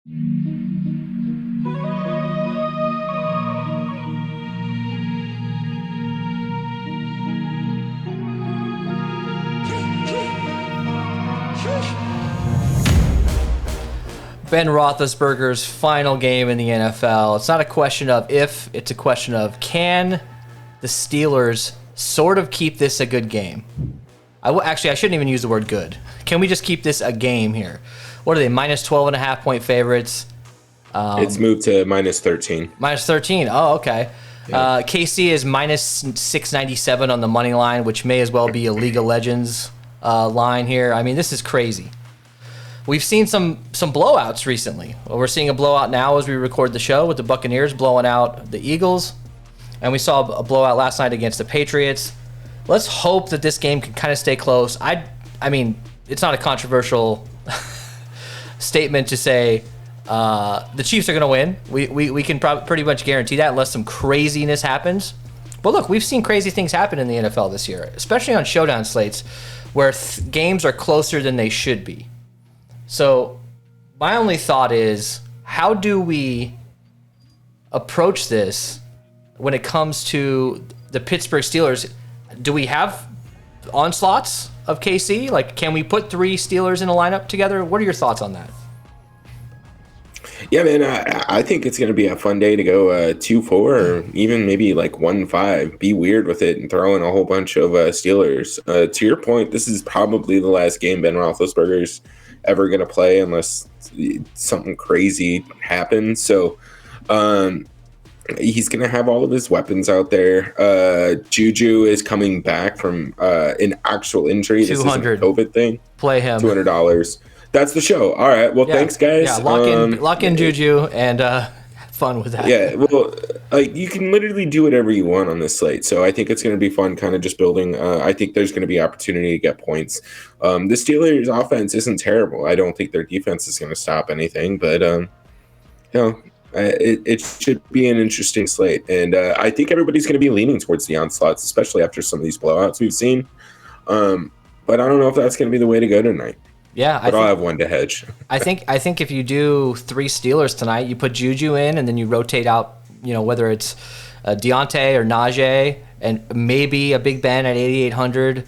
Ben Roethlisberger's final game in the NFL. It's not a question of if, it's a question of can the Steelers sort of keep this a good game? Actually, I shouldn't even use the word good. Can we just keep this a game here? What are they, minus 12.5 point favorites? It's moved to minus 13. Minus 13. Oh, okay. Yeah. KC is minus 697 on the money line, which may as well be a League of Legends line here. I mean, this is crazy. We've seen some blowouts recently. We're seeing a blowout now as we record the show with the Buccaneers blowing out the Eagles. And we saw a blowout last night against the Patriots. Let's hope that this game can kind of stay close. I mean, it's not a controversial statement to say the Chiefs are going to win. We can pretty much guarantee that unless some craziness happens. But look, we've seen crazy things happen in the NFL this year, especially on showdown slates where games are closer than they should be. So my only thought is, how do we approach this when it comes to the Pittsburgh Steelers? Do we have onslaughts of KC? Like, can we put 3 Steelers in a lineup together? What are your thoughts on that? Yeah, man, I think it's going to be a fun day to go 2-4 or even maybe like 1-5. Be weird with it and throw in a whole bunch of Steelers. To your point, this is probably the last game Ben Roethlisberger's ever going to play unless something crazy happens. So he's going to have all of his weapons out there. Juju is coming back from an actual injury. This isn't a COVID thing. Play him. $200. That's the show. All right. Well, thanks, guys. Yeah, lock in Juju and have fun with that. Yeah, well, you can literally do whatever you want on this slate. So I think it's going to be fun kind of just building. I think there's going to be opportunity to get points. The Steelers' offense isn't terrible. I don't think their defense is going to stop anything. But, it should be an interesting slate. And I think everybody's going to be leaning towards the onslaughts, especially after some of these blowouts we've seen. But I don't know if that's going to be the way to go tonight. Yeah, but I'll have one to hedge. I think if you do 3 Steelers tonight, you put Juju in, and then you rotate out, whether it's Deontay or Najee, and maybe a Big Ben at 8,800.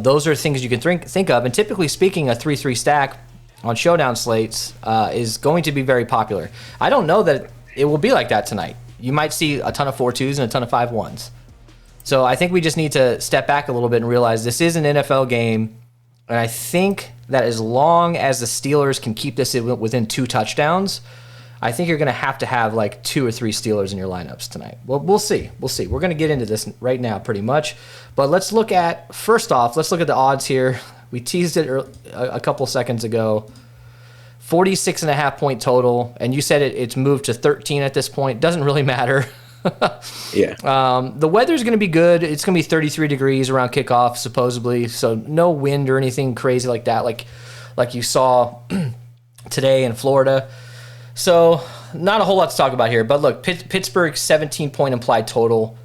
Those are things you can think of. And typically speaking, a 3-3 stack on showdown slates is going to be very popular. I don't know that it will be like that tonight. You might see a ton of 4-2s and a ton of 5-1s. So I think we just need to step back a little bit and realize this is an NFL game. And I think that as long as the Steelers can keep this within 2 touchdowns, I think you're going to have like 2 or 3 Steelers in your lineups tonight. Well, we'll see. We're going to get into this right now pretty much. But let's look at the odds here. We teased it a couple seconds ago. 46.5 point total. And you said it's moved to 13 at this point. Doesn't really matter. Yeah. The weather's going to be good. It's going to be 33 degrees around kickoff, supposedly. So no wind or anything crazy like that, like you saw today in Florida. So not a whole lot to talk about here. But look, Pittsburgh 17-point implied total.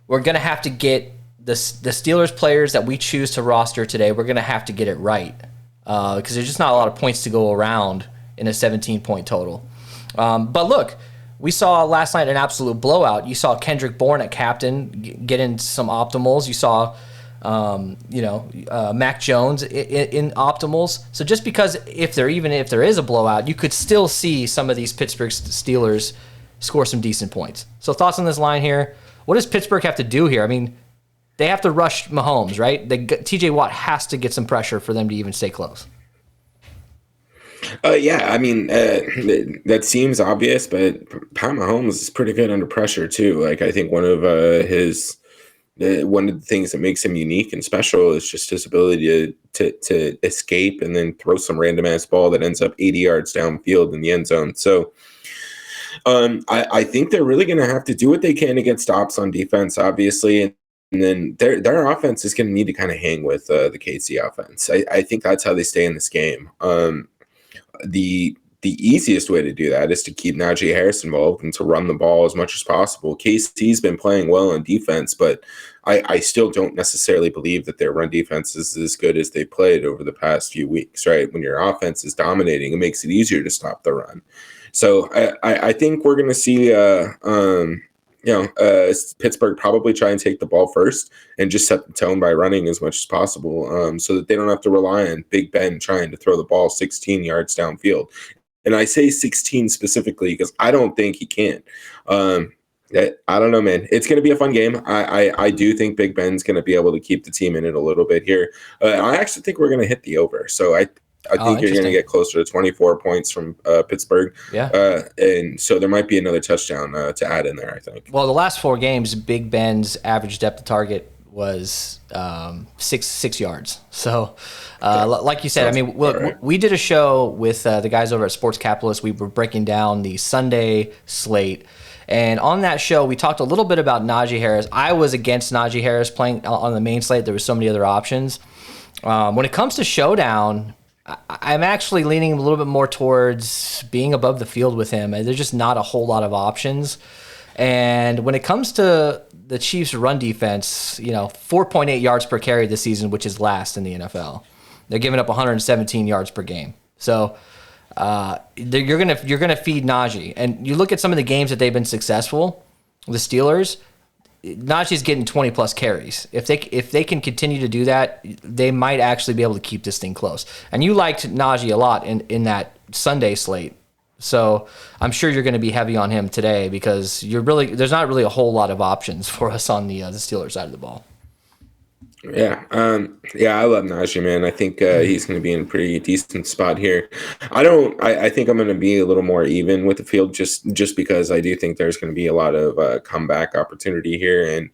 We're going to have to get the Steelers players that we choose to roster today. We're going to have to get it right because there's just not a lot of points to go around in a 17-point total. But look, we saw last night an absolute blowout. You saw Kendrick Bourne at captain get in some optimals. You saw, Mac Jones in optimals. So just because if there is a blowout, you could still see some of these Pittsburgh Steelers score some decent points. So thoughts on this line here? What does Pittsburgh have to do here? I mean, they have to rush Mahomes, right? TJ Watt has to get some pressure for them to even stay close. Yeah, I mean, that seems obvious, but Pat Mahomes is pretty good under pressure too. Like, I think one of the things that makes him unique and special is just his ability to escape and then throw some random ass ball that ends up 80 yards downfield in the end zone. So I think they're really going to have to do what they can to get stops on defense, obviously. And then their offense is going to need to kind of hang with the KC offense. I think that's how they stay in this game. The easiest way to do that is to keep Najee Harris involved and to run the ball as much as possible. KC's been playing well on defense, but I still don't necessarily believe that their run defense is as good as they played over the past few weeks, right? When your offense is dominating, it makes it easier to stop the run. So I think we're going to see, Pittsburgh probably try and take the ball first and just set the tone by running as much as possible, so that they don't have to rely on Big Ben trying to throw the ball 16 yards downfield. And I say 16 specifically because I don't think he can. I don't know, man. It's going to be a fun game. I do think Big Ben's going to be able to keep the team in it a little bit here. I actually think we're going to hit the over. So I think you're going to get closer to 24 points from Pittsburgh. Yeah. And so there might be another touchdown to add in there, I think. Well, the last 4 games, Big Ben's average depth of target was 6 yards. So, like you said, I mean, we did a show with the guys over at Sports Capitalist. We were breaking down the Sunday slate. And on that show, we talked a little bit about Najee Harris. I was against Najee Harris playing on the main slate. There were so many other options. When it comes to Showdown, I'm actually leaning a little bit more towards being above the field with him. There's just not a whole lot of options. And when it comes to the Chiefs' run defense, 4.8 yards per carry this season, which is last in the NFL. They're giving up 117 yards per game. So you're gonna feed Najee, and you look at some of the games that they've been successful. The Steelers, Najee's getting 20 plus carries. If they can continue to do that, they might actually be able to keep this thing close. And you liked Najee a lot in that Sunday slate, so I'm sure you're going to be heavy on him today because there's not really a whole lot of options for us on the Steelers side of the ball. Yeah, I love Najee, man. I think he's going to be in a pretty decent spot here. I think I'm going to be a little more even with the field just because I do think there's going to be a lot of comeback opportunity here, and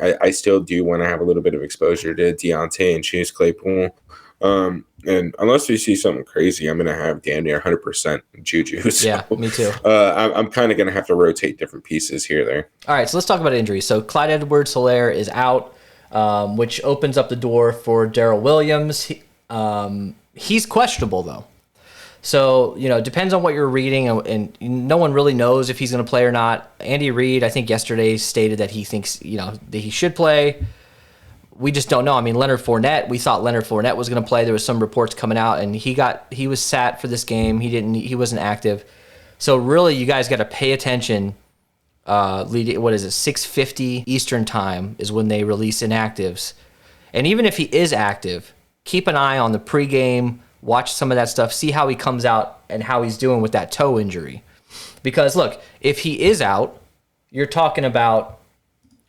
I still do want to have a little bit of exposure to Deontay and Chase Claypool. And unless we see something crazy, I'm going to have damn near 100% Juju. So, yeah, me too. I'm kind of going to have to rotate different pieces here there. All right, so let's talk about injuries. So Clyde Edwards-Helaire is out. Which opens up the door for Darrell Williams. He's questionable, though. So, it depends on what you're reading, and no one really knows if he's going to play or not. Andy Reid, I think yesterday, stated that he thinks, that he should play. We just don't know. I mean, Leonard Fournette, we thought Leonard Fournette was going to play. There was some reports coming out, and he was sat for this game. He wasn't active. So, really, you guys got to pay attention. What is it? 6:50 Eastern time is when they release inactives, and even if he is active, keep an eye on the pregame. Watch some of that stuff. See how he comes out and how he's doing with that toe injury. Because look, if he is out, you're talking about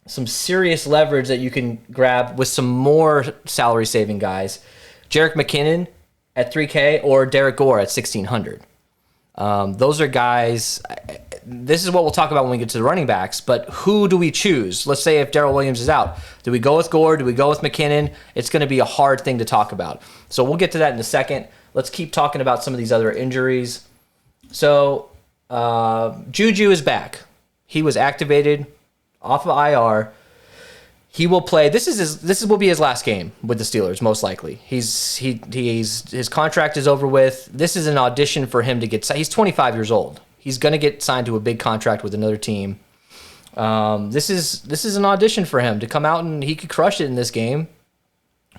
some serious leverage that you can grab with some more salary saving guys. Jerick McKinnon at 3K or Derek Gore at 1,600. Those are guys. This is what we'll talk about when we get to the running backs, but who do we choose? Let's say if Darrell Williams is out. Do we go with Gore? Do we go with McKinnon? It's going to be a hard thing to talk about. So we'll get to that in a second. Let's keep talking about some of these other injuries. So Juju is back. He was activated off of IR. He will play. This will be his last game with the Steelers, most likely. His contract is over with. This is an audition for him to get. He's 25 years old. He's going to get signed to a big contract with another team. This is an audition for him to come out and he could crush it in this game,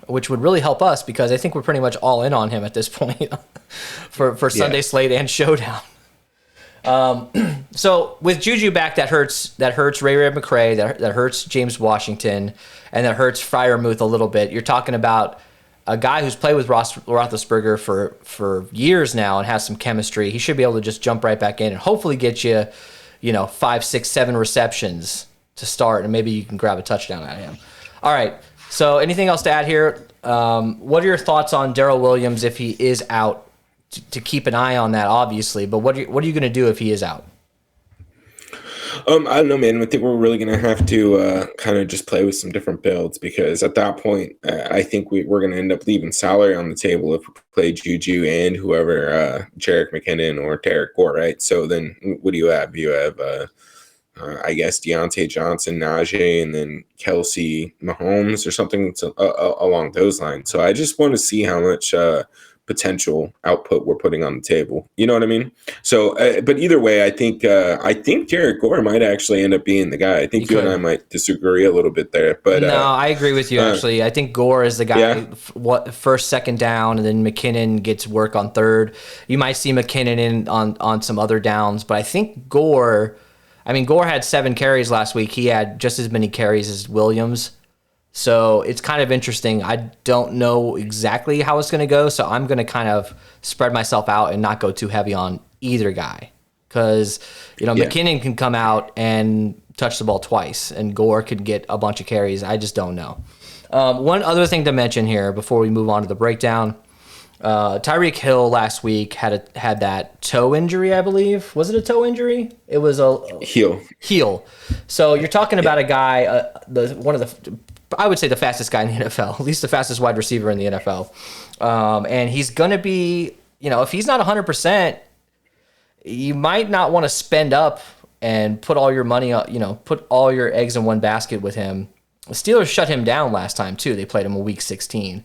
which would really help us because I think we're pretty much all in on him at this point for Sunday slate and Showdown. So with Juju back, that hurts Ray McCray, that hurts James Washington, and that hurts Freiermuth a little bit. You're talking about a guy who's played with Roethlisberger for years now and has some chemistry. He should be able to just jump right back in and hopefully get you, 5, 6, 7 receptions to start, and maybe you can grab a touchdown out of him. All right. So anything else to add here? What are your thoughts on Darrell Williams if he is out? To keep an eye on that, obviously, but what are you going to do if he is out? I don't know, man. I think we're really going to have to kind of just play with some different builds because at that point, I think we're going to end up leaving salary on the table if we play Juju and whoever, Jerick McKinnon or Derek Gore, right? So then what do you have? You have, I guess, Deontay Johnson, Najee, and then Kelsey Mahomes or something along those lines. So I just want to see how much potential output we're putting on the table. You know what I mean? So, but either way, I think Jared Gore might actually end up being the guy. I think you and I might disagree a little bit there, but no, I agree with you. Actually, I think Gore is the guy. First, second down, and then McKinnon gets work on third. You might see McKinnon in on some other downs, but I think Gore. I mean, Gore had 7 carries last week. He had just as many carries as Williams. So it's kind of interesting. I don't know exactly how it's going to go, so I'm going to kind of spread myself out and not go too heavy on either guy. Because, McKinnon can come out and touch the ball twice, and Gore could get a bunch of carries. I just don't know. One other thing to mention here before we move on to the breakdown. Tyreek Hill last week had that toe injury, I believe. Was it a toe injury? It was a heel. So you're talking about a guy, I would say the fastest guy in the NFL, at least the fastest wide receiver in the NFL. And he's going to be, if he's not 100%, you might not want to spend up and put all your money, put all your eggs in one basket with him. The Steelers shut him down last time, too. They played him in week 16.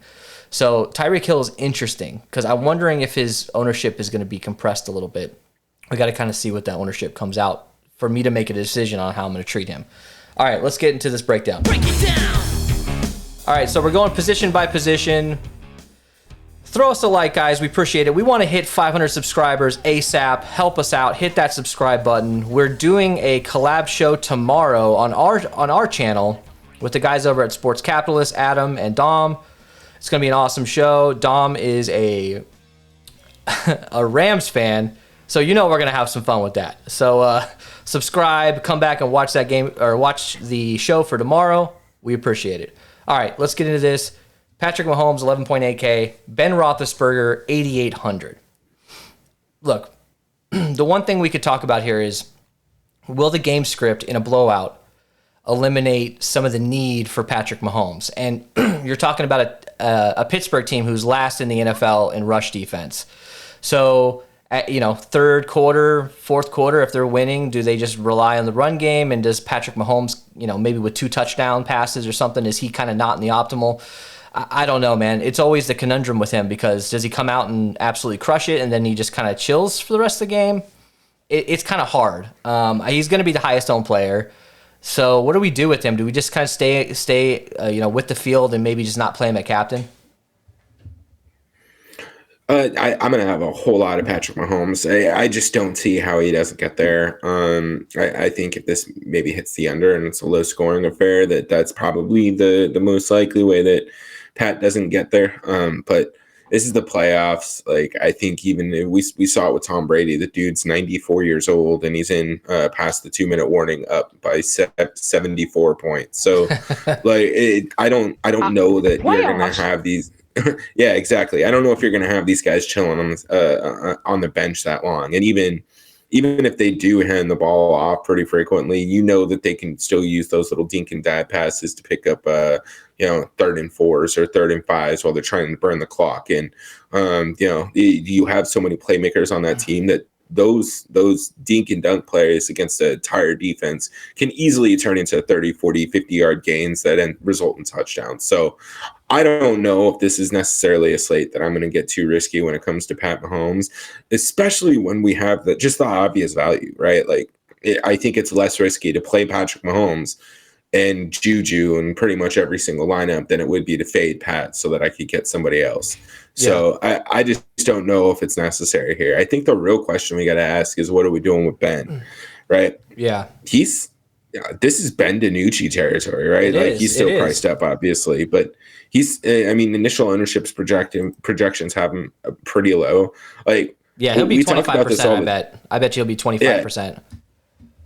So Tyreek Hill is interesting because I'm wondering if his ownership is going to be compressed a little bit. We got to kind of see what that ownership comes out for me to make a decision on how I'm going to treat him. All right, let's get into this breakdown. Break it down. All right, so we're going position by position. Throw us a like, guys. We appreciate it. We want to hit 500 subscribers ASAP. Help us out. Hit that subscribe button. We're doing a collab show tomorrow on our channel with the guys over at Sports Capitalist, Adam and Dom. It's going to be an awesome show. Dom is a Rams fan, so we're going to have some fun with that. So subscribe, come back and watch that game or watch the show for tomorrow. We appreciate it. All right, let's get into this. Patrick Mahomes, 11.8K. Ben Roethlisberger, 8,800. Look, the one thing we could talk about here is, will the game script in a blowout eliminate some of the need for Patrick Mahomes? And you're talking about a Pittsburgh team who's last in the NFL in rush defense. So, third quarter, fourth quarter, if they're winning, do they just rely on the run game? And does Patrick Mahomes, maybe with 2 touchdown passes or something, is he kind of not in the optimal? I don't know, man. It's always the conundrum with him because does he come out and absolutely crush it and then he just kind of chills for the rest of the game? It's kind of hard. He's going to be the highest owned player. So what do we do with him? Do we just kind of stay with the field and maybe just not play him at captain? I'm going to have a whole lot of Patrick Mahomes. I just don't see how he doesn't get there. I think if this maybe hits the under and it's a low scoring affair, that's probably the most likely way that Pat doesn't get there. But this is the playoffs. Like, I think even we saw it with Tom Brady. The dude's 94 years old and he's in past the 2-minute warning up by 74 points. So I don't know that you're going to have these. Yeah, exactly. I don't know if you're going to have these guys chilling on the bench that long. And even if they do hand the ball off pretty frequently, that they can still use those little dink and dive passes to pick up, 3rd and 4s or 3rd and 5s while they're trying to burn the clock. And, you have so many playmakers on that team that those dink and dunk plays against a tired defense can easily turn into 30, 40, 50-yard gains that then result in touchdowns. So I don't know if this is necessarily a slate that I'm going to get too risky when it comes to Pat Mahomes, especially when we have the obvious value, right? Like, I think it's less risky to play Patrick Mahomes and Juju in pretty much every single lineup than it would be to fade Pat so that I could get somebody else. So I just don't know if it's necessary here. I think the real question we got to ask is, what are we doing with Ben, right? Yeah. This is Ben DiNucci territory, right? He's still priced up, obviously, but initial ownership's projections have him pretty low. He'll be 25%. I bet he'll be 25%. Yeah.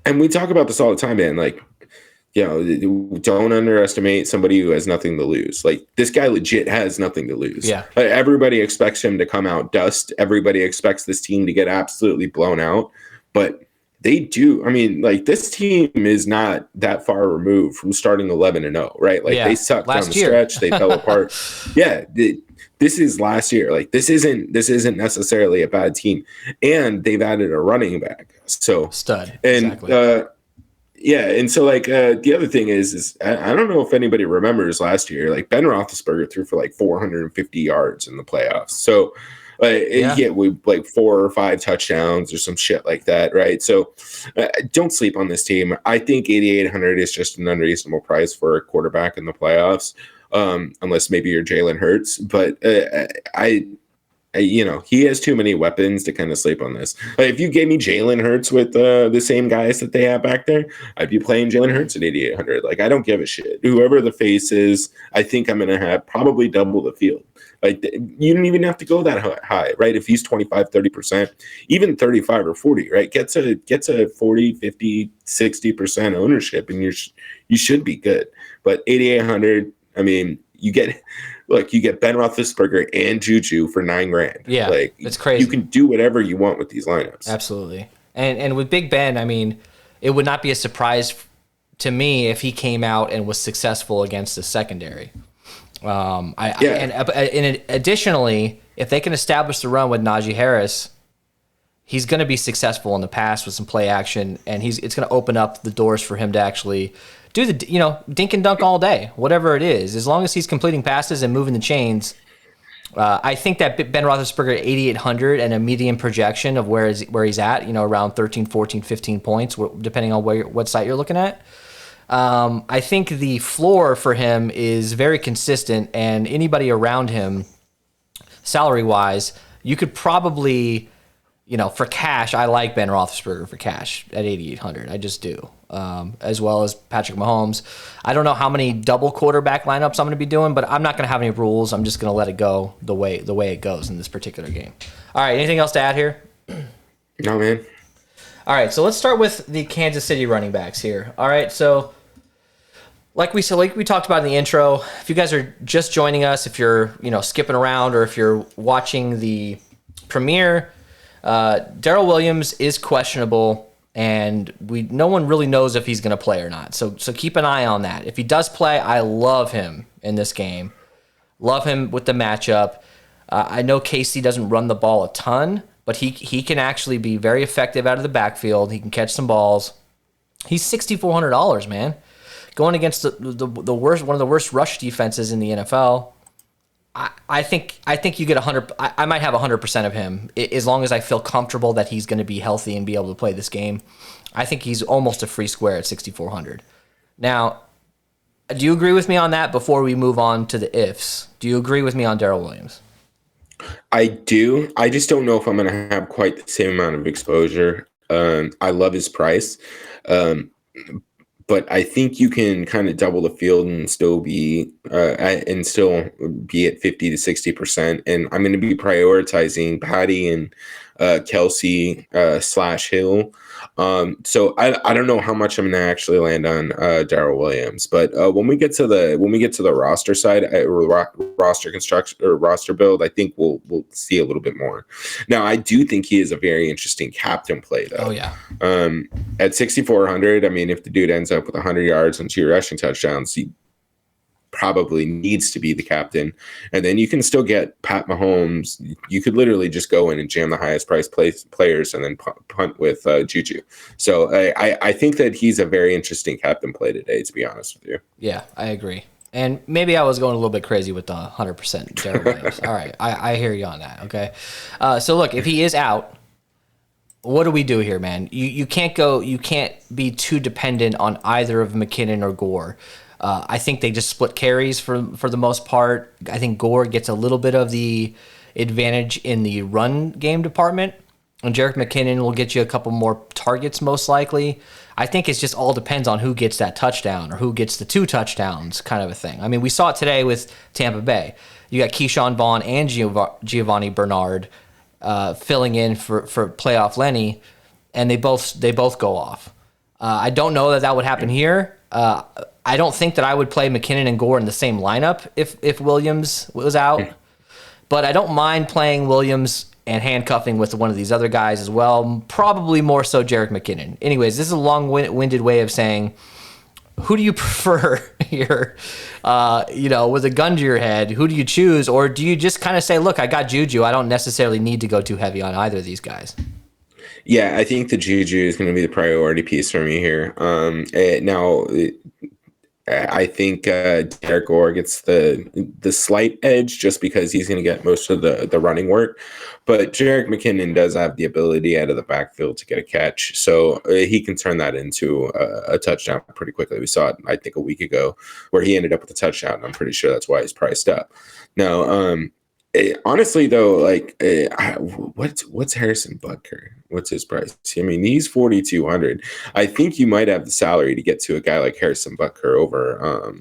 And we talk about this all the time, man. Don't underestimate somebody who has nothing to lose. This guy legit has nothing to lose. Yeah. Everybody expects him to come out dust. Everybody expects this team to get absolutely blown out. But they do. This team is not that far removed from starting 11-0, right? They sucked down the stretch. They fell apart. Yeah. This is last year. This isn't necessarily a bad team. And they've added a running back. So stud. And exactly. And so the other thing is I don't know if anybody remembers last year, Ben Roethlisberger threw for 450 yards in the playoffs. So Get with like 4 or 5 touchdowns or some shit like that, right? So don't sleep on this team. I think 8,800 is just an unreasonable price for a quarterback in the playoffs, unless maybe you're Jalen Hurts. But he has too many weapons to kind of sleep on this. If you gave me Jalen Hurts with the same guys that they have back there, I'd be playing Jalen Hurts at 8,800. Like, I don't give a shit. Whoever the face is, I think I'm going to have probably double the field. Like, you don't even have to go that high, right? If he's 25, 30%, even 35 or 40, right? Gets a 40, 50, 60% ownership, and you should be good. But 8,800, I mean, you get Ben Roethlisberger and Juju for $9,000. Yeah, like, it's crazy. You can do whatever you want with these lineups. Absolutely. And with Big Ben, I mean, it would not be a surprise to me if he came out and was successful against the secondary. Additionally, if they can establish the run with Najee Harris, he's going to be successful in the pass with some play action, and it's going to open up the doors for him to actually do the dink and dunk all day, whatever it is, as long as he's completing passes and moving the chains. I think that Ben Roethlisberger at 8,800 and a median projection of where he's at, around 13, 14, 15 points, depending on what site you're looking at. I think the floor for him is very consistent, and anybody around him, salary-wise, you could probably, for cash, I like Ben Roethlisberger for cash at 8,800. I just do, as well as Patrick Mahomes. I don't know how many double quarterback lineups I'm going to be doing, but I'm not going to have any rules. I'm just going to let it go the way it goes in this particular game. All right, anything else to add here? No, man. All right, so let's start with the Kansas City running backs here. All right, so like we talked about in the intro, if you guys are just joining us, if you're skipping around, or if you're watching the premiere, Darrell Williams is questionable, and no one really knows if he's going to play or not. So keep an eye on that. If he does play, I love him in this game. Love him with the matchup. I know KC doesn't run the ball a ton, but he can actually be very effective out of the backfield. He can catch some balls. He's $6,400, man, going against the worst, one of the worst rush defenses in the NFL. I think you get 100. I might have 100% of him as long as I feel comfortable that he's going to be healthy and be able to play this game. I think he's almost a free square at 6,400. Now, do you agree with me on that? Before we move on to the ifs, do you agree with me on Darrell Williams? I do. I just don't know if I'm going to have quite the same amount of exposure. I love his price, but I think you can kind of double the field and still be at 50 to 60%. And I'm going to be prioritizing Patty and Kelsey / Hill. So I don't know how much I'm going to actually land on Darrell Williams, but when we get to the roster side, roster construction or roster build, I think we'll see a little bit more. Now, I do think he is a very interesting captain play, though. Oh yeah. At 6,400, I mean, if the dude ends up with 100 yards and 2 rushing touchdowns, he probably needs to be the captain. And then you can still get Pat Mahomes. You could literally just go in and jam the highest priced players and then punt with Juju. So I think that he's a very interesting captain play today, to be honest with you. Yeah, I agree. And maybe I was going a little bit crazy with the 100% Darrell Williams. All right, I hear you on that, okay? So look, if he is out, what do we do here, man? You can't be too dependent on either of McKinnon or Gore. I think they just split carries for the most part. I think Gore gets a little bit of the advantage in the run game department, and Jerick McKinnon will get you a couple more targets most likely. I think it just all depends on who gets that touchdown or who gets the 2 touchdowns kind of a thing. I mean, we saw it today with Tampa Bay. You got Keyshawn Vaughn and Giovanni Bernard filling in for playoff Lenny, and they both go off. I don't know that would happen here. I don't think that I would play McKinnon and Gore in the same lineup if Williams was out, but I don't mind playing Williams and handcuffing with one of these other guys as well, probably more so Jerick McKinnon. Anyways, this is a long-winded way of saying, who do you prefer here? With a gun to your head, who do you choose? Or do you just kind of say, look, I got Juju. I don't necessarily need to go too heavy on either of these guys. Yeah, I think the Juju is going to be the priority piece for me here. Now, I think Derek Gore gets the slight edge just because he's going to get most of the running work. But Jerick McKinnon does have the ability out of the backfield to get a catch. So he can turn that into a touchdown pretty quickly. We saw it, I think, a week ago where he ended up with a touchdown. And I'm pretty sure that's why he's priced up. Now, honestly, though, like, what's Harrison Butker? What's his price? I mean, he's 4,200. I think you might have the salary to get to a guy like Harrison Butker over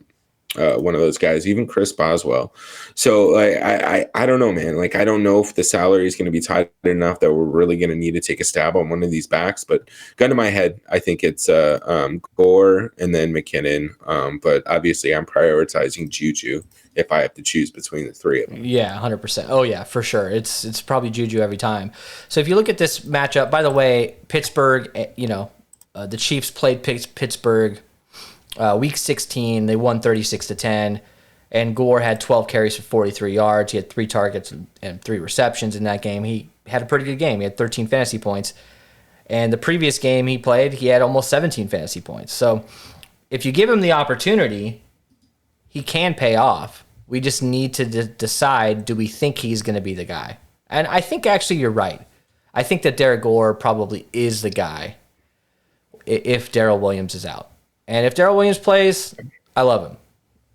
one of those guys, even Chris Boswell. So, like, I don't know, man. Like, I don't know if the salary is going to be tight enough that we're really going to need to take a stab on one of these backs. But gun to my head, I think it's Gore and then McKinnon. But obviously, I'm prioritizing Juju if I have to choose between the three of them. Yeah, 100%. Oh, yeah, for sure. It's probably Juju every time. So if you look at this matchup, by the way, Pittsburgh, the Chiefs played Pittsburgh week 16. They won 36-10, and Gore had 12 carries for 43 yards. He had 3 targets and 3 receptions in that game. He had a pretty good game. He had 13 fantasy points. And the previous game he played, he had almost 17 fantasy points. So if you give him the opportunity, he can pay off. We just need to decide, do we think he's going to be the guy? And I think actually you're right. I think that Derek Gore probably is the guy if Darrell Williams is out. And if Darrell Williams plays, I love him.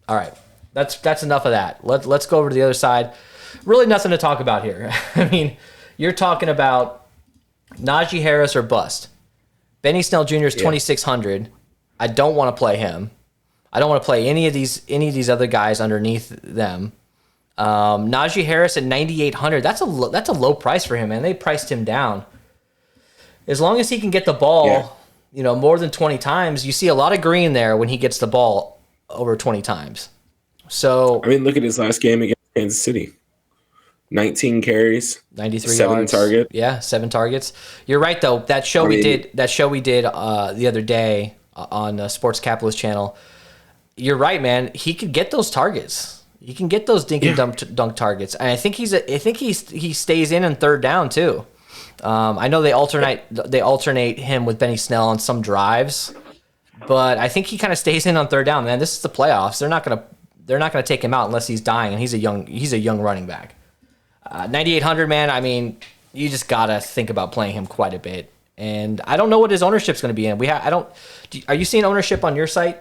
All right, that's enough of that. Let's go over to the other side. Really nothing to talk about here. I mean, you're talking about Najee Harris or bust. Benny Snell Jr. is 2,600. I don't want to play him. I don't want to play any of these other guys underneath them. Najee Harris at 9,800. That's a low price for him, man. They priced him down. As long as he can get the ball, more than 20 times, you see a lot of green there when he gets the ball over 20 times. So I mean, look at his last game against Kansas City. 19 carries, 93 7 yards. targets. Yeah, 7 targets. You're right though. That show we did the other day on Sports Capitalist channel. You're right, man. He could get those targets. He can get those dink and dunk targets, and I think he stays in third down too. I know they alternate him with Benny Snell on some drives, but I think he kind of stays in on third down. Man, this is the playoffs. They're not gonna take him out unless he's dying, and he's a young running back. 9,800, man. I mean, you just gotta think about playing him quite a bit, and I don't know what his ownership's going to be in. Are you seeing ownership on your site?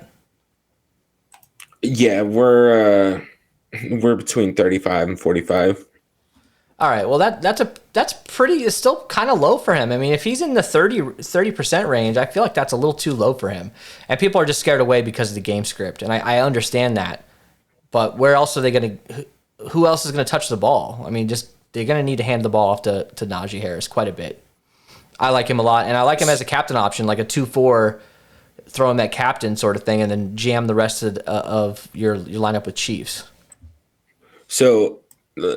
Yeah, we're between 35 and 45. All right, well it's still kind of low for him. I mean, if he's in the 30% range, I feel like that's a little too low for him. And people are just scared away because of the game script, and I understand that. But where else are they going to? Who else is going to touch the ball? I mean, they're going to need to hand the ball off to Najee Harris quite a bit. I like him a lot, and I like him as a captain option, like a 2-4. Throw him at captain sort of thing, and then jam the rest of your lineup with Chiefs. So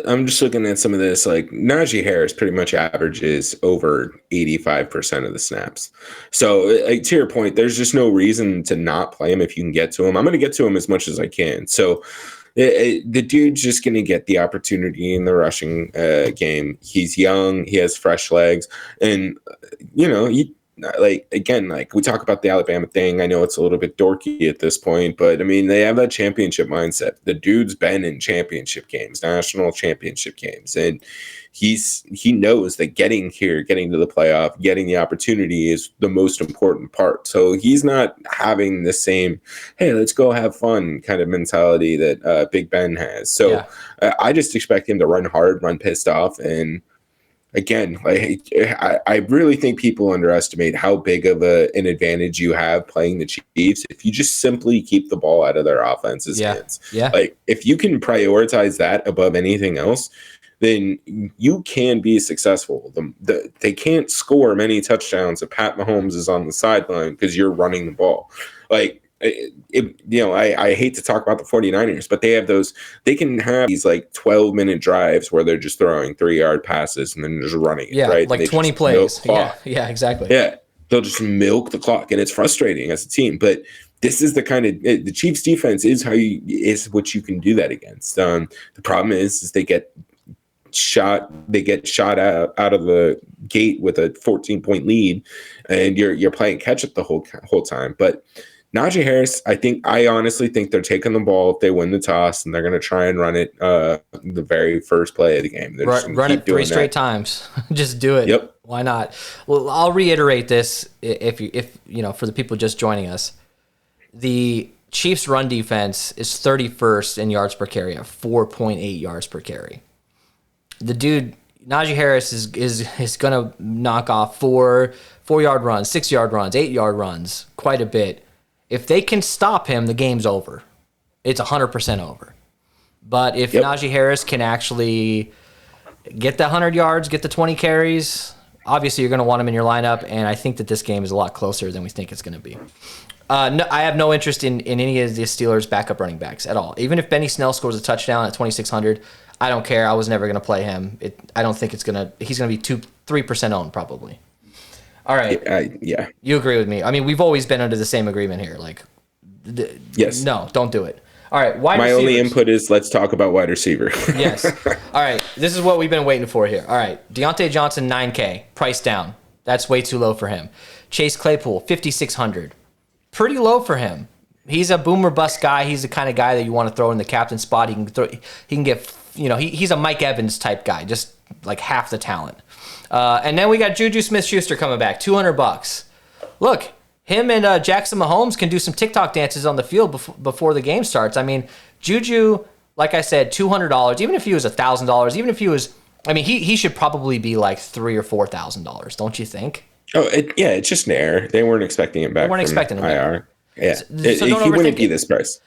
I'm just looking at some of this. Like Najee Harris pretty much averages over 85% of the snaps. So to your point, there's just no reason to not play him if you can get to him. I'm going to get to him as much as I can. So the dude's just going to get the opportunity in the rushing game. He's young. He has fresh legs. And, like we talk about the Alabama thing. I know it's a little bit dorky at this point, but I mean, they have that championship mindset. The dude's been in championship games, national championship games, and he knows that getting to the playoff, getting the opportunity is the most important part. So he's not having the same, hey, let's go have fun kind of mentality that Big Ben has. So I just expect him to run hard, run pissed off, and again, I really think people underestimate how big of an advantage you have playing the Chiefs if you just simply keep the ball out of their offense's hands. Yeah. Like if you can prioritize that above anything else, then you can be successful. They can't score many touchdowns if Pat Mahomes is on the sideline because you're running the ball. Like, I hate to talk about the 49ers, but they can have these like 12-minute drives where they're just throwing 3-yard passes and then just running it, right? Like 20 plays. Yeah, exactly. Yeah, they'll just milk the clock, and it's frustrating as a team. But this is the kind of the Chiefs defense is what you can do that against. The problem is they get shot out of the gate with a 14-point lead, and you're playing catch up the whole time. But Najee Harris, I honestly think they're taking the ball if they win the toss, and they're going to try and run it the very first play of the game. They're just Run it 3 straight times. Just do it. Yep. Why not? Well, I'll reiterate this if you know, for the people just joining us. The Chiefs' run defense is 31st in yards per carry at 4.8 yards per carry. The dude Najee Harris is going to knock off 4-yard runs, 6-yard runs, 8-yard runs, quite a bit. If they can stop him, the game's over. It's 100% over. But if Najee Harris can actually get the 100 yards, get the 20 carries, obviously you're going to want him in your lineup, and I think that this game is a lot closer than we think it's going to be. No, I have no interest in any of the Steelers' backup running backs at all. Even if Benny Snell scores a touchdown at 2,600, I don't care. I was never going to play him. I don't think he's going to be 3% owned probably. All right. Yeah. You agree with me. I mean, we've always been under the same agreement here. Like, yes. No, don't do it. All right. Wide My receivers. only input is let's talk about wide receiver. Yes. All right. This is what we've been waiting for here. All right. Deontay Johnson, 9K. Price down. That's way too low for him. Chase Claypool, 5,600. Pretty low for him. He's a boomer bust guy. He's the kind of guy that you want to throw in the captain spot. He can get, he's a Mike Evans type guy, just like half the talent. And then we got Juju Smith-Schuster coming back, $200. Look, him and Jackson Mahomes can do some TikTok dances on the field before the game starts. I mean, Juju, like I said, $200. Even if he was $1,000, even if he was, I mean, he should probably be like $3,000 or $4,000, don't you think? Oh, it's just an error. They weren't expecting him back. They weren't expecting him IR. back. Yeah, So he wouldn't be this price.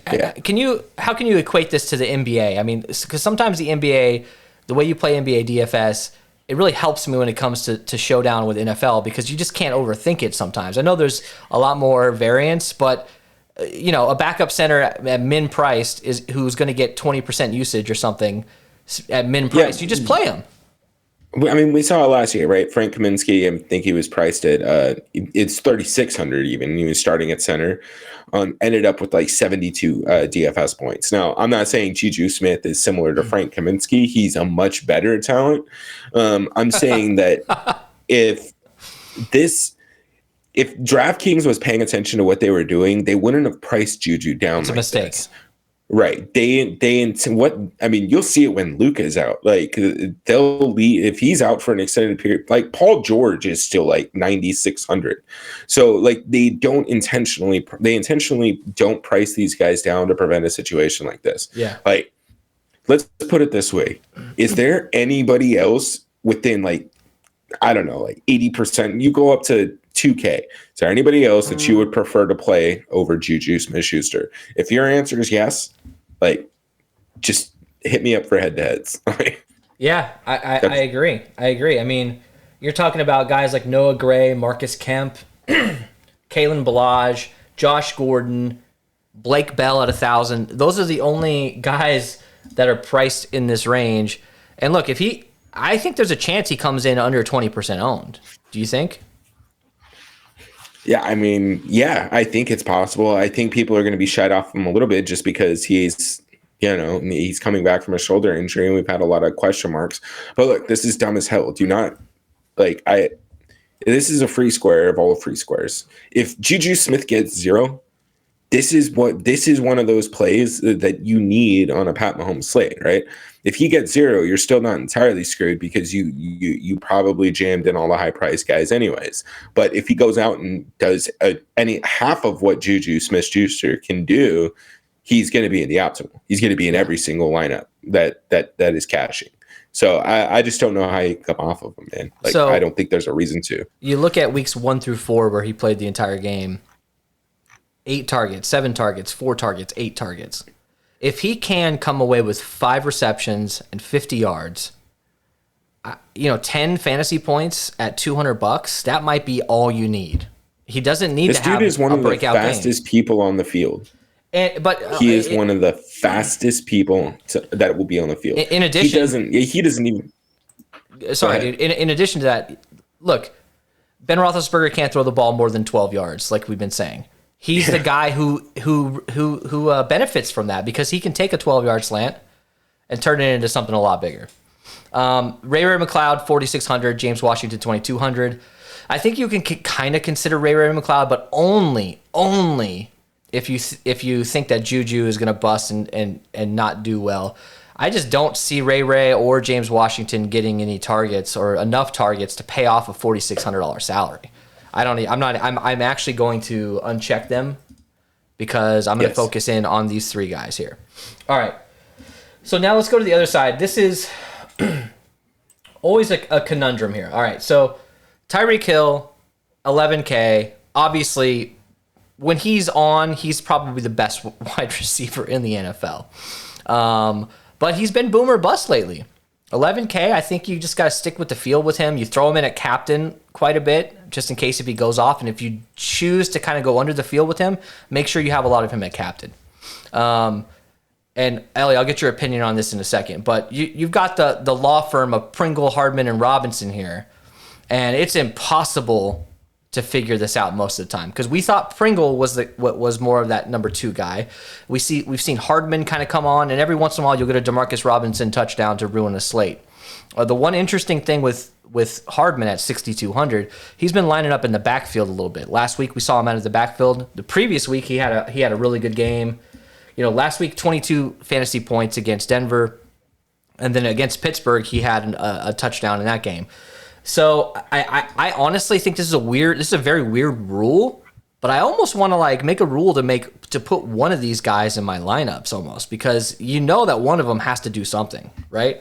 How can you equate this to the NBA? I mean, because sometimes the NBA, the way you play NBA DFS, it really helps me when it comes to showdown with NFL because you just can't overthink it sometimes. I know there's a lot more variance, but a backup center at min priced is who's going to get 20% usage or something at min price. You just play him. I mean, we saw it last year, right? Frank Kaminsky, I think he was priced at it's 3,600 even. He was starting at center. Ended up with like 72 DFS points. Now, I'm not saying Juju Smith is similar to Frank Kaminsky. He's a much better talent. I'm saying that if DraftKings was paying attention to what they were doing, they wouldn't have priced Juju down. It's a mistake. This. Right. You'll see it when Luka is out. Like they'll leave if he's out for an extended period. Like Paul George is still like 9,600. So like they intentionally don't price these guys down to prevent a situation like this. Yeah. Like let's put it this way. Is there anybody else within like, I don't know, like 80%? You go up to 2K. Is there anybody else that you would prefer to play over Juju Smith-Schuster? If your answer is yes, like just hit me up for head-to-heads. Yeah, I agree. I mean, you're talking about guys like Noah Gray, Marcus Kemp, Kalen Ballage, Josh Gordon, Blake Bell at 1,000. Those are the only guys that are priced in this range. And look, I think there's a chance he comes in under 20% owned. Do you think? Yeah, I mean, I think it's possible. I think people are going to be shied off him a little bit just because he's coming back from a shoulder injury and we've had a lot of question marks. But look, this is dumb as hell. Do not this is a free square of all free squares. If Juju Smith gets 0, this is one of those plays that you need on a Pat Mahomes slate, right? If he gets 0, you're still not entirely screwed because you probably jammed in all the high price guys anyways. But if he goes out and does any half of what Juju Smith-Schuster can do, he's going to be in the optimal. He's going to be in every single lineup that is cashing. So I just don't know how you come off of him, man. I don't think there's a reason to. You look at weeks 1 through 4 where he played the entire game. 8 targets, 7 targets, 4 targets, 8 targets. If he can come away with 5 receptions and 50 yards, 10 fantasy points at $200, that might be all you need. He doesn't need to have a breakout game. This dude is one of the fastest people on the field. But he is one of the fastest people that will be on the field. In addition, he doesn't even. Sorry, dude. In addition to that, look, Ben Roethlisberger can't throw the ball more than 12 yards, like we've been saying. He's the guy who benefits from that because he can take a 12-yard slant and turn it into something a lot bigger. Ray McLeod, 4,600. James Washington, 2,200. I think you can kind of consider Ray McCloud, but only if you think that Juju is going to bust and not do well. I just don't see Ray or James Washington getting any targets or enough targets to pay off a $4,600 salary. I'm actually going to uncheck them because I'm going to focus in on these three guys here. All right. So now let's go to the other side. This is always a conundrum here. All right. So Tyreek Hill, 11K. Obviously, when he's on, he's probably the best wide receiver in the NFL. But he's been boom or bust lately. 11K, I think you just got to stick with the field with him. You throw him in at captain quite a bit, just in case if he goes off. And if you choose to kind of go under the field with him, make sure you have a lot of him at captain. And Ellie, I'll get your opinion on this in a second. But you've got the law firm of Pringle, Hardman, and Robinson here. And it's impossible to figure this out most of the time because we thought Pringle was more of that number 2 guy. We've seen Hardman kind of come on, and every once in a while you'll get a DeMarcus Robinson touchdown to ruin a slate. The one interesting thing with Hardman at 6,200, he's been lining up in the backfield a little bit. Last week we saw him out of the backfield. The previous week he had a really good game. Last week 22 fantasy points against Denver, and then against Pittsburgh he had a touchdown in that game. So I honestly think this is a very weird rule, but I almost want to make a rule to put one of these guys in my lineups almost because that one of them has to do something, right?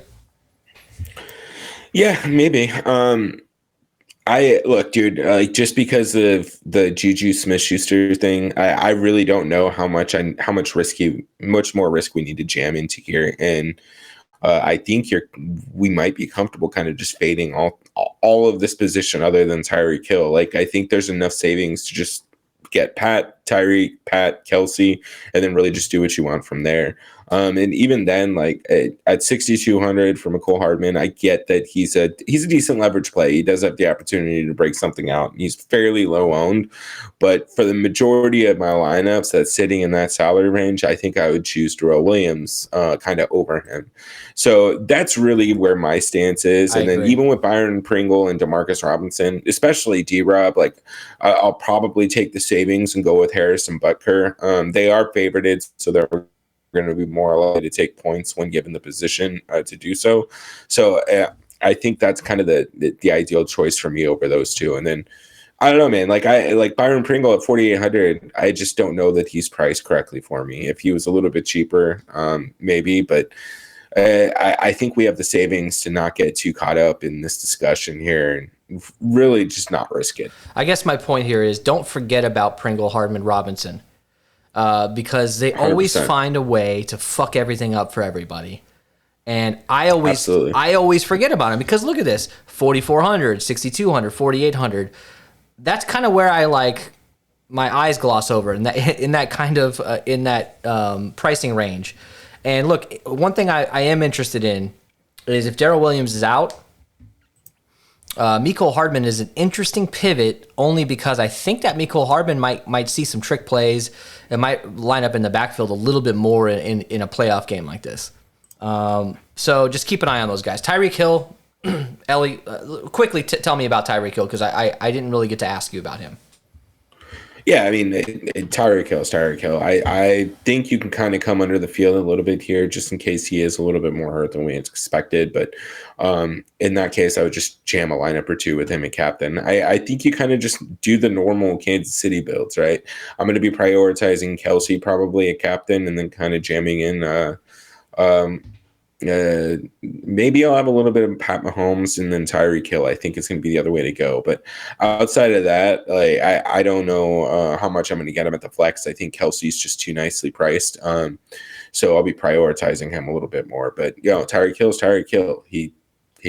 Yeah, maybe. Look, dude, just because of the Juju Smith-Schuster thing, I really don't know how much more risk we need to jam into here, and I think we might be comfortable kind of just fading all of this position other than Tyreek Hill. I think there's enough savings to just get Pat, Tyreek, Pat, Kelsey, and then really just do what you want from there. And even then, at 6,200 for McCole Hardman, I get that he's a decent leverage play. He does have the opportunity to break something out. He's fairly low owned, but for the majority of my lineups that's sitting in that salary range, I think I would choose Darrell Williams kind of over him. So that's really where my stance is. And then even with Byron Pringle and DeMarcus Robinson, especially D-Rob, I'll probably take the savings and go with Harris and Butker. They are favorited, so they're going to be more likely to take points when given the position to do so. So I think that's kind of the ideal choice for me over those two. And then I don't know, man. I like Byron Pringle at 4,800. I just don't know that he's priced correctly for me. If he was a little bit cheaper, maybe. But I think we have the savings to not get too caught up in this discussion here and really just not risk it. I guess my point here is don't forget about Pringle, Hardman, Robinson. Because they always 100%. Find a way to fuck everything up for everybody. And I always forget about him because look at this, 4,400, 6,200, 4,800. That's kind of where my eyes gloss over in that pricing range. And look, one thing I am interested in is if Darrell Williams is out, Mecole Hardman is an interesting pivot only because I think that Mecole Hardman might see some trick plays and might line up in the backfield a little bit more in a playoff game like this. So just keep an eye on those guys. Tyreek Hill, Ellie, quickly tell me about Tyreek Hill because I didn't really get to ask you about him. Yeah, I mean, Tyreek Hill is Tyreek Hill. I think you can kind of come under the field a little bit here just in case he is a little bit more hurt than we expected. But in that case, I would just jam a lineup or two with him at captain. I think you kind of just do the normal Kansas City builds, right? I'm going to be prioritizing Kelsey probably at captain and then kind of jamming in maybe I'll have a little bit of Pat Mahomes and then Tyreek Hill. I think it's going to be the other way to go. But outside of that, I don't know how much I'm going to get him at the flex. I think Kelsey's just too nicely priced. So I'll be prioritizing him a little bit more. But Tyreek Hill's Tyreek Hill. He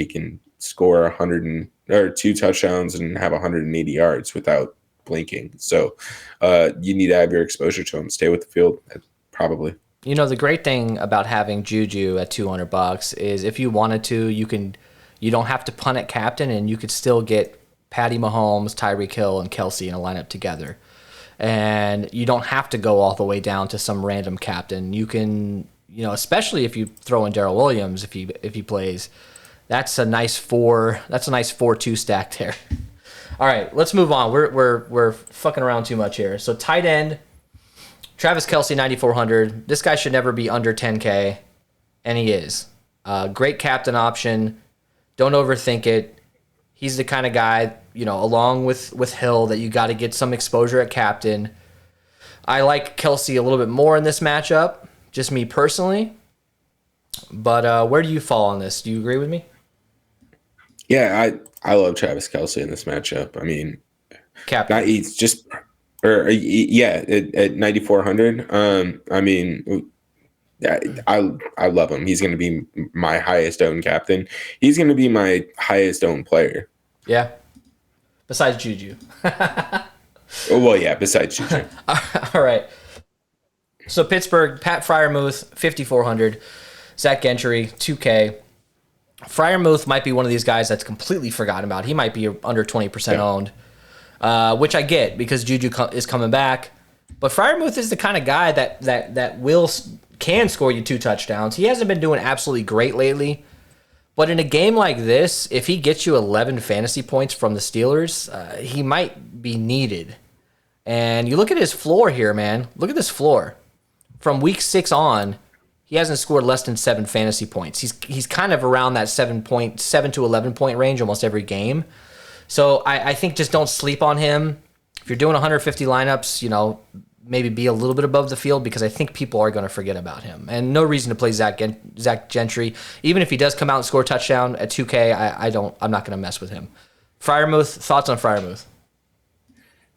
can score 2 touchdowns and have 180 yards without blinking. So you need to have your exposure to him. Stay with the field, probably. The great thing about having Juju at $200 is if you wanted to, you don't have to punt at captain, and you could still get Patty Mahomes, Tyreek Hill, and Kelsey in a lineup together. And you don't have to go all the way down to some random captain. You can, especially if you throw in Darrell Williams if he plays, that's a nice 4-2 stack there. All right, let's move on. We're fucking around too much here. So tight end, Travis Kelce 9,400. This guy should never be under 10K, and he is. Great captain option. Don't overthink it. He's the kind of guy, along with Hill, that you got to get some exposure at captain. I like Kelce a little bit more in this matchup, just me personally. But where do you fall on this? Do you agree with me? Yeah, I love Travis Kelce in this matchup. I mean, Captain. he's just, at 9,400. I mean, I love him. He's going to be my highest owned captain. He's going to be my highest owned player. Yeah. Besides Juju. Well, yeah, besides Juju. All right. So Pittsburgh, Pat Freiermuth, 5,400. Zach Gentry, 2K. Freiermuth might be one of these guys that's completely forgotten about. He might be under 20% owned, which I get because Juju is coming back. But Freiermuth is the kind of guy that can score you 2 touchdowns. He hasn't been doing absolutely great lately. But in a game like this, if he gets you 11 fantasy points from the Steelers, he might be needed. And you look at his floor here, man. Look at this floor. From week 6 on, he hasn't scored less than 7 fantasy points. He's kind of around that 7 to 11 point range almost every game. So I think just don't sleep on him. If you're doing 150 lineups, maybe be a little bit above the field because I think people are going to forget about him. And no reason to play Zach Gentry. Even if he does come out and score a touchdown at 2K, I'm not going to mess with him. Freiermuth, thoughts on Freiermuth?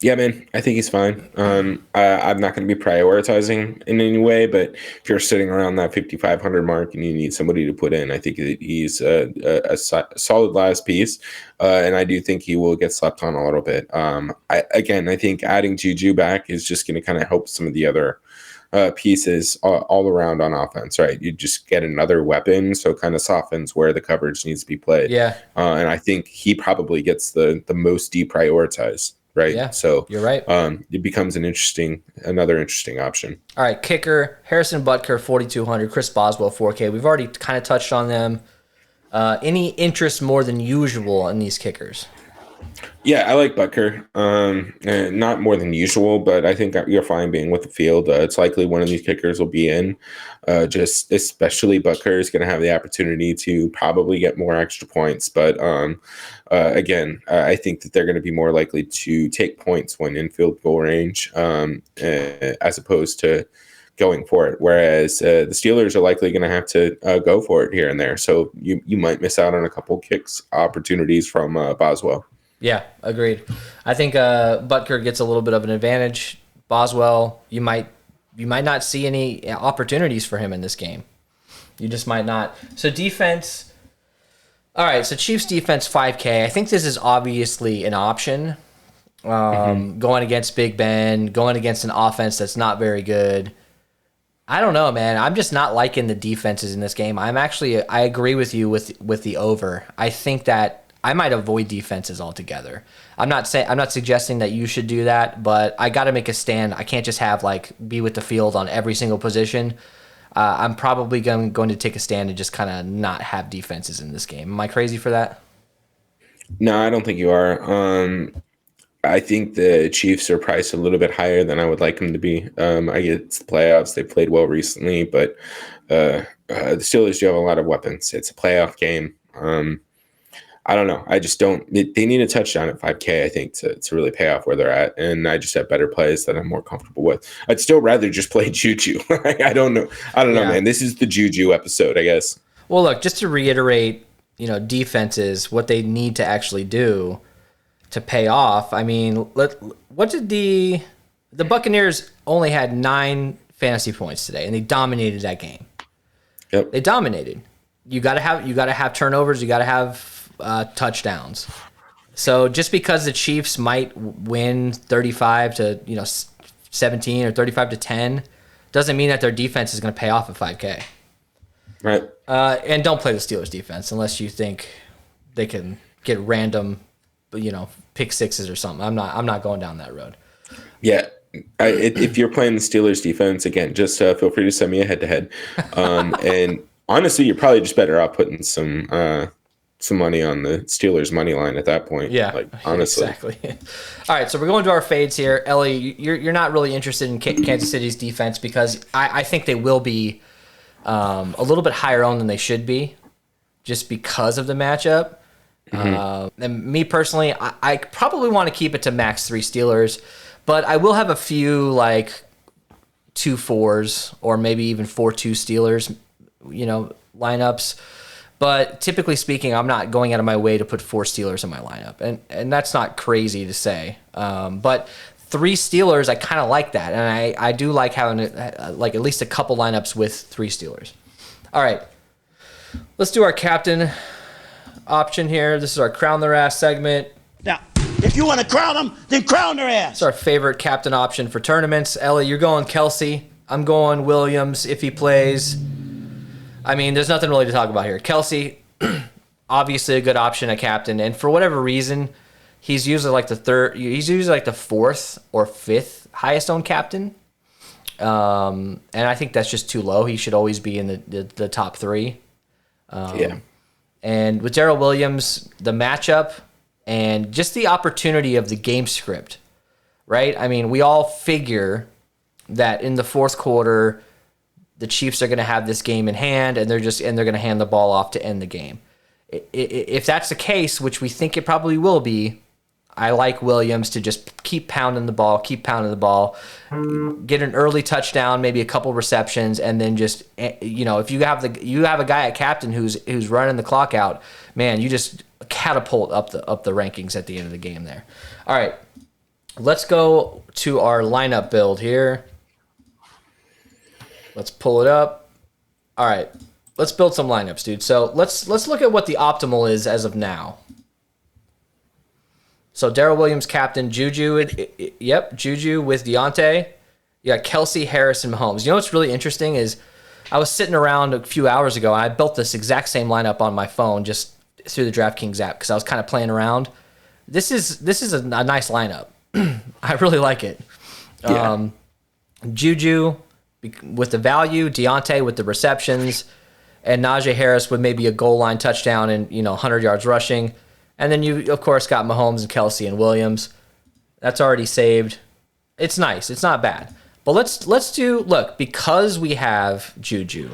Yeah, man, I think he's fine. I'm not going to be prioritizing in any way, but if you're sitting around that 5,500 mark and you need somebody to put in, I think that he's a solid last piece, and I do think he will get slept on a little bit. I think adding Juju back is just going to kind of help some of the other pieces all around on offense, right? You just get another weapon, so it kind of softens where the coverage needs to be played. Yeah, and I think he probably gets the most deprioritized. Right. Yeah, so you're right. It becomes another interesting option. All right, kicker, Harrison Butker, 4,200, Chris Boswell, 4K. We've already kind of touched on them. Any interest more than usual in these kickers? Yeah, I like Butker. Not more than usual, but I think you're fine being with the field. It's likely one of these kickers will be in. Just especially Butker is going to have the opportunity to probably get more extra points. But again, I think that they're going to be more likely to take points when in field goal range as opposed to going for it. Whereas the Steelers are likely going to have to go for it here and there. So you might miss out on a couple kicks opportunities from Boswell. Yeah, agreed. I think Butker gets a little bit of an advantage. Boswell, you might not see any opportunities for him in this game. You just might not. So defense. All right, so Chiefs defense 5K. I think this is obviously an option. Going against Big Ben, going against an offense that's not very good. I don't know, man. I'm just not liking the defenses in this game. I agree with you with the over. I think that I might avoid defenses altogether. I'm not suggesting that you should do that, but I got to make a stand. I can't just have be with the field on every single position. I'm probably going to take a stand and just kind of not have defenses in this game. Am I crazy for that? No, I don't think you are. I think the Chiefs are priced a little bit higher than I would like them to be. I get it's the playoffs. They played well recently, but the Steelers do have a lot of weapons. It's a playoff game. I don't know. I just don't. They need a touchdown at 5K, I think, to really pay off where they're at. And I just have better plays that I'm more comfortable with. I'd still rather just play Juju. I don't know. I don't know, man. This is the Juju episode, I guess. Well, look, just to reiterate, defenses, what they need to actually do to pay off. I mean, what did the Buccaneers only had 9 fantasy points today, and they dominated that game. Yep. They dominated. You got to have turnovers. You got to have touchdowns. So just because the Chiefs might win 35 to 17 or 35 to 10 doesn't mean that their defense is going to pay off at 5K. Right. And don't play the Steelers defense unless you think they can get random, pick sixes or something. I'm not going down that road. Yeah. If you're playing the Steelers defense, again, just feel free to send me a head-to-head. And honestly, you're probably just better off putting some some money on the Steelers money line at that point. Yeah, like honestly. Exactly. All right, so we're going to our fades here. Ellie, you're not really interested in Kansas City's defense because I think they will be a little bit higher owned than they should be, just because of the matchup. And me personally, I probably want to keep it to max 3 Steelers, but I will have a few like 2-4s or maybe even 4-2 Steelers, lineups. But typically speaking, I'm not going out of my way to put 4 Steelers in my lineup, and that's not crazy to say. But 3 Steelers, I kind of like that, and I do like having like at least a couple lineups with 3 Steelers. All right, let's do our captain option here. This is our crown their ass segment. Now, if you want to crown them, then crown their ass. It's our favorite captain option for tournaments. Ellie, you're going Kelsey. I'm going Williams if he plays. I mean, there's nothing really to talk about here. Kelsey, obviously a good option at captain, and for whatever reason, he's usually like the 4th or 5th highest owned captain. And I think that's just too low. He should always be in the top 3. And with Darrell Williams, the matchup and just the opportunity of the game script, right? I mean, we all figure that in the 4th quarter, the Chiefs are going to have this game in hand, and they're going to hand the ball off to end the game. If that's the case, which we think it probably will be, I like Williams to just keep pounding the ball, get an early touchdown, maybe a couple receptions, and then just if you have a guy at captain who's running the clock out, man, you just catapult up the rankings at the end of the game there. All right, let's go to our lineup build here. Let's pull it up. All right, let's build some lineups, dude. So let's look at what the optimal is as of now. So Darrell Williams captain, Juju, Juju with Deontay. You got Kelsey, Harris, and Mahomes. You know what's really interesting is I was sitting around a few hours ago and I built this exact same lineup on my phone just through the DraftKings app because I was kind of playing around. This is a nice lineup. I really like it. Yeah. Juju with the value, Deontay with the receptions, and Najee Harris with maybe a goal line touchdown and 100 yards rushing. And then you, of course, got Mahomes and Kelsey and Williams. That's already saved. It's nice. It's not bad. But let's do, look, because we have Juju,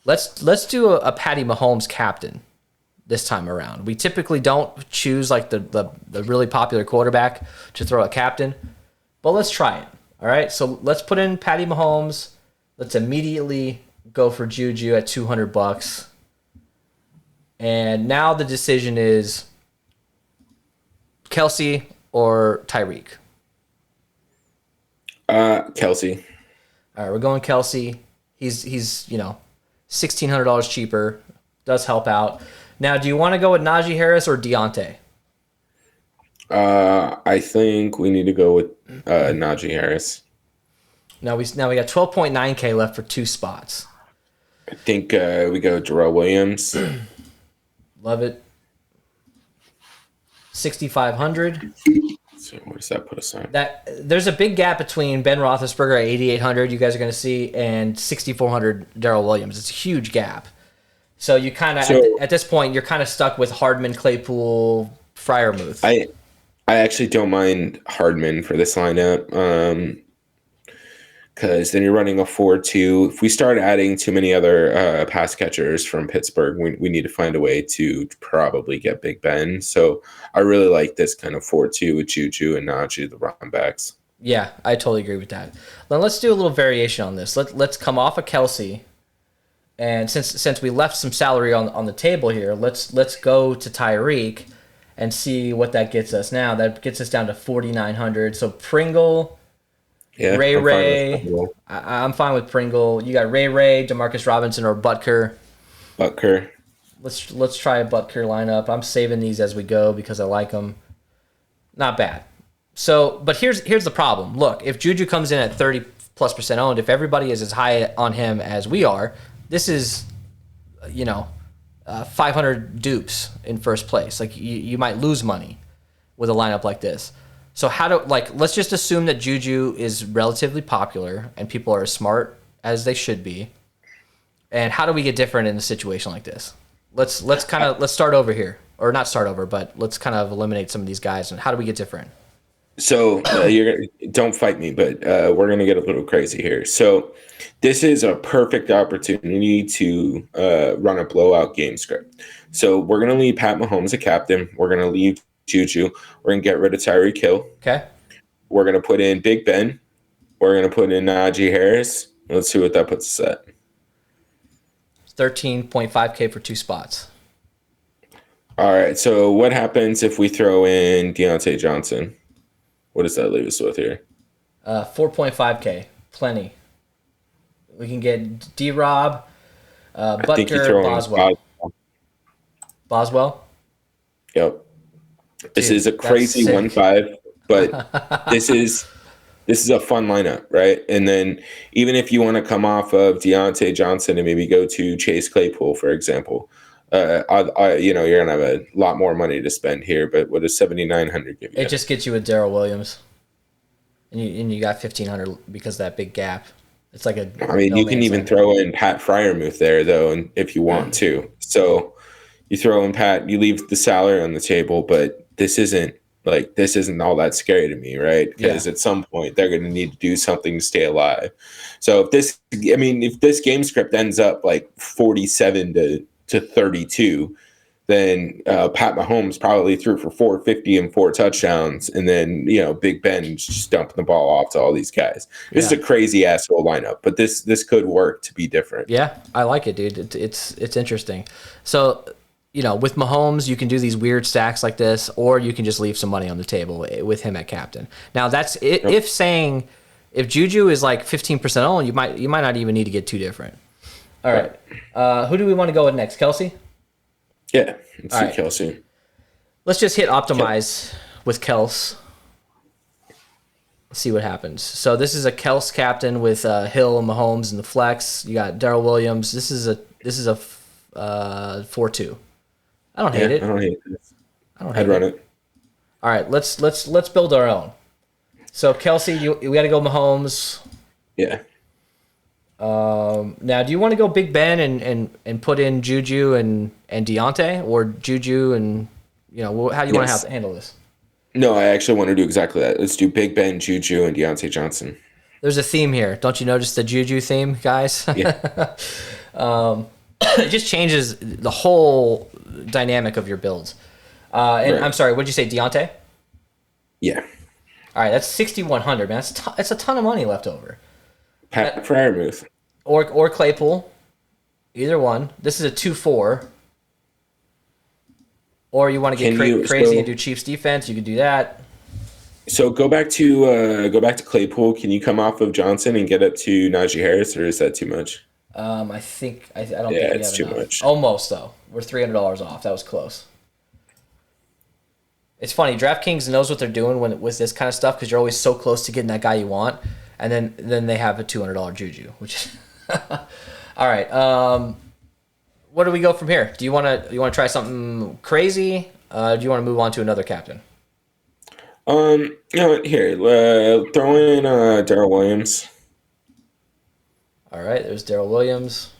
let's do a Patty Mahomes captain this time around. We typically don't choose like the really popular quarterback to throw a captain, but let's try it. All right, so let's put in Patty Mahomes. Let's immediately go for Juju at $200. And now the decision is Kelsey or Tyreek. Kelsey. All right, we're going Kelsey. He's $1,600 cheaper. Does help out. Now, do you want to go with Najee Harris or Deontay? I think we need to go with Najee Harris. Now we got 12.9K left for 2 spots. I think we go Darrell Williams. Love it. 6,500. So where does that put us on? There's a big gap between Ben Roethlisberger at 8,800. You guys are going to see, and 6,400 Darrell Williams. It's a huge gap. So you kind of at this point you're kind of stuck with Hardman, Claypool, Freiermuth. I actually don't mind Hardman for this lineup because then you're running a 4-2. If we start adding too many other pass catchers from Pittsburgh, we need to find a way to probably get Big Ben. So I really like this kind of 4-2 with Juju and Najee, the running backs. Yeah, I totally agree with that. Then let's do a little variation on this. Let's come off of Kelsey, and since we left some salary on the table here, let's go to Tyreek and see what that gets us. Now that gets us down to 4,900. So Pringle, Yeah, Ray. I'm fine with Pringle. You got Ray, Demarcus Robinson, or Butker. Let's try a Butker lineup. I'm saving these as we go because I like them. Not bad. So, but here's the problem. Look, if Juju comes in at 30+% owned, if everybody is as high on him as we are, this is, 500 dupes in first place. Like you might lose money with a lineup like this. So let's just assume that Juju is relatively popular and people are as smart as they should be. And how do we get different in a situation like this? let's start over here, or not start over, but let's kind of eliminate some of these guys. And how do we get different? So don't fight me, but we're gonna get a little crazy here. So this is a perfect opportunity to run a blowout game script. So we're gonna leave Pat Mahomes a captain. We're gonna leave Juju. We're gonna get rid of Tyreek Hill. Okay. We're gonna put in Big Ben. We're gonna put in Najee Harris. Let's see what that puts us at. 13.5K for 2 spots. All right. So what happens if we throw in Deontay Johnson? What does that leave us with here? 4.5K. Plenty. We can get D-Rob, Butker, Boswell. Boswell? Yep. This is a crazy 1-5, but this is a fun lineup, right? And then even if you want to come off of Deontay Johnson and maybe go to Chase Claypool, for example, you're gonna have a lot more money to spend here. But what does 7,900 give you? It just gets you a Darrell Williams, and you got 1,500 because of that big gap. It's like a. I mean, you can even throw in Pat Freiermuth there though, and if you want to. So you throw in Pat, you leave the salary on the table, but this isn't all that scary to me, right? Because at some point they're going to need to do something to stay alive. So if this game script ends up like 47 to 32, then Pat Mahomes probably threw for 450 and 4 touchdowns, and then Big Ben just dumping the ball off to all these guys. This is a crazy asshole lineup, but this could work to be different. Yeah, I like it, dude. It's interesting. So with Mahomes, you can do these weird stacks like this, or you can just leave some money on the table with him at captain. Now that's it. If Juju is like 15% owned, you might not even need to get too different. All right. Who do we want to go with next? Kelsey? Yeah, let's do Kelsey. Let's just hit optimize with Kels. Let's see what happens. So this is a Kels captain with Hill and Mahomes in the flex. You got Darrell Williams. This is a 4-2. I don't hate it. I don't hate this. I'd run it. All right, let's build our own. So Kelsey, we got to go Mahomes. Yeah. Now, do you want to go Big Ben and put in Juju and Deontay, or Juju and how do you want to handle this? No, I actually want to do exactly that. Let's do Big Ben, Juju, and Deontay Johnson. There's a theme here. Don't you notice the Juju theme, guys? Yeah. It just changes the whole dynamic of your builds. Right. I'm sorry, what did you say, Deontay? Yeah. All right, that's 6,100, man. That's a ton of money left over. Pat Freiermuth. Or Claypool. Either one. This is a 2-4. Or you want to get crazy and do Chiefs defense, you could do that. So go back to Claypool. Can you come off of Johnson and get up to Najee Harris, or is that too much? I don't think we have it's too enough. much. Almost though. We're $300 off. That was close. It's funny. DraftKings knows what they're doing with this kind of stuff, because you're always so close to getting that guy you want, and then they have a $200 Juju, which. All right. Where do we go from here? Do you want to try something crazy? Do you want to move on to another captain? Here, throw in Darrell Williams. All right, there's Darrell Williams.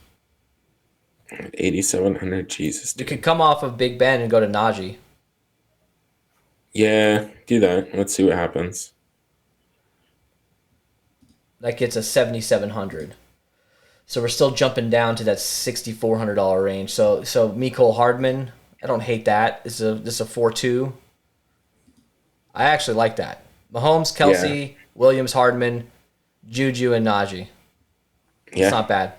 8,700, Jesus. You could come off of Big Ben and go to Najee. Yeah, do that. Let's see what happens. That gets us 7,700. So we're still jumping down to that $6,400 range. So Mecole Hardman, I don't hate that. This is a 4-2. I actually like that. Mahomes, Kelsey, Williams, Hardman, Juju, and Najee. It's not bad.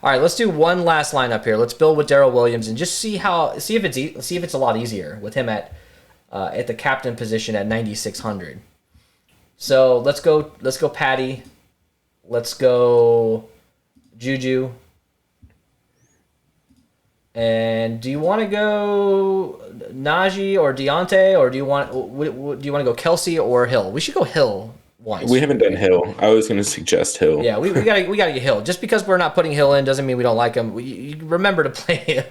All right, let's do one last lineup here. Let's build with Darrell Williams and just see if it's a lot easier with him at the captain position at 9,600. So let's go Patty. Let's go Juju. And do you want to go Najee or Deontay, or do you want to go Kelsey or Hill? We should go Hill once. We haven't done Hill. I was going to suggest Hill. Yeah, we gotta get Hill. Just because we're not putting Hill in doesn't mean we don't like him. You remember to play him.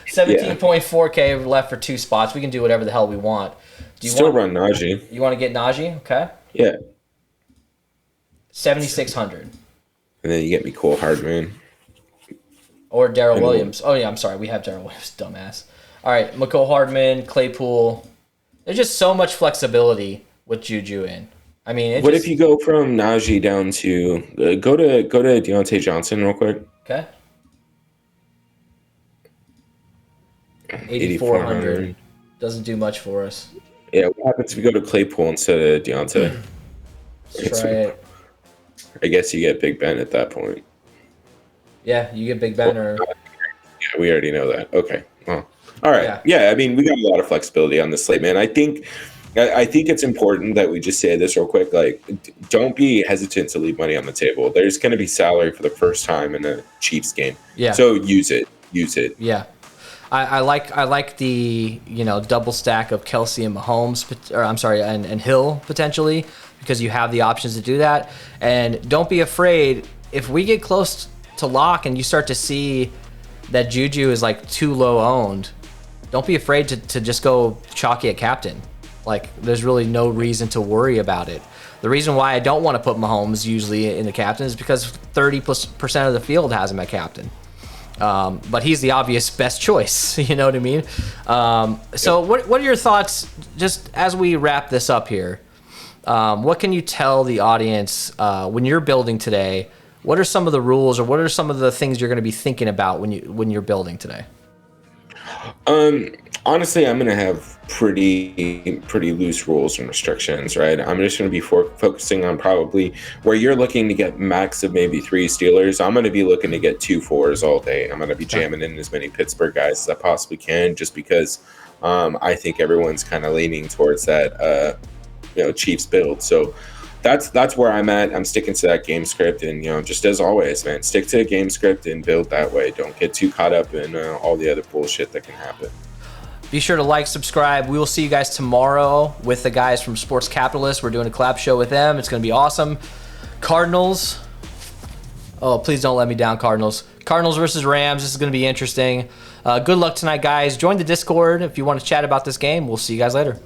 17.4K left for 2 spots. We can do whatever the hell we want. Do you run Najee? You want to get Najee? Okay. Yeah. 7,600. And then you get Mecole Hardman. Or Darrell Williams. Oh, yeah, I'm sorry. We have Darrell Williams, dumbass. All right, McCole Hardman, Claypool. There's just so much flexibility with Juju in. I mean, what if you go from Najee down to go to Deontay Johnson real quick? Okay. 8,400 doesn't do much for us. Yeah, what happens if we go to Claypool instead of Deontay? Let's try it. I guess you get Big Ben at that point. Yeah, you get Big Ben or... Yeah, we already know that. Okay. Well, all right. Yeah, I mean, we got a lot of flexibility on this slate, man. I think it's important that we just say this real quick. Like, don't be hesitant to leave money on the table. There's going to be salary for the first time in a Chiefs game. Yeah. So use it. Use it. Yeah. I like the double stack of Kelsey and Mahomes, or I'm sorry, and Hill potentially, because you have the options to do that. And don't be afraid if we get close to lock and you start to see that Juju is like too low owned. Don't be afraid to just go chalky at captain. Like, there's really no reason to worry about it. The reason why I don't want to put Mahomes usually in the captain is because 30% of the field has him at captain. But he's the obvious best choice. You know what I mean? So what are your thoughts, just as we wrap this up here? What can you tell the audience when you're building today? What are some of the rules, or what are some of the things you're going to be thinking about when you're building today? Honestly, I'm going to have pretty loose rules and restrictions, right? I'm just going to be focusing on probably where you're looking to get max of maybe 3 Steelers. I'm going to be looking to get 2 4s all day. I'm going to be jamming in as many Pittsburgh guys as I possibly can, just because I think everyone's kind of leaning towards that, Chiefs build. So that's where I'm at. I'm sticking to that game script, and just as always, man, stick to a game script and build that way. Don't get too caught up in all the other bullshit that can happen. Be sure to like, subscribe. We will see you guys tomorrow with the guys from Sports Capitalist. We're doing a collab show with them. It's going to be awesome. Cardinals. Oh, please don't let me down, Cardinals. Cardinals versus Rams. This is going to be interesting. Good luck tonight, guys. Join the Discord if you want to chat about this game. We'll see you guys later.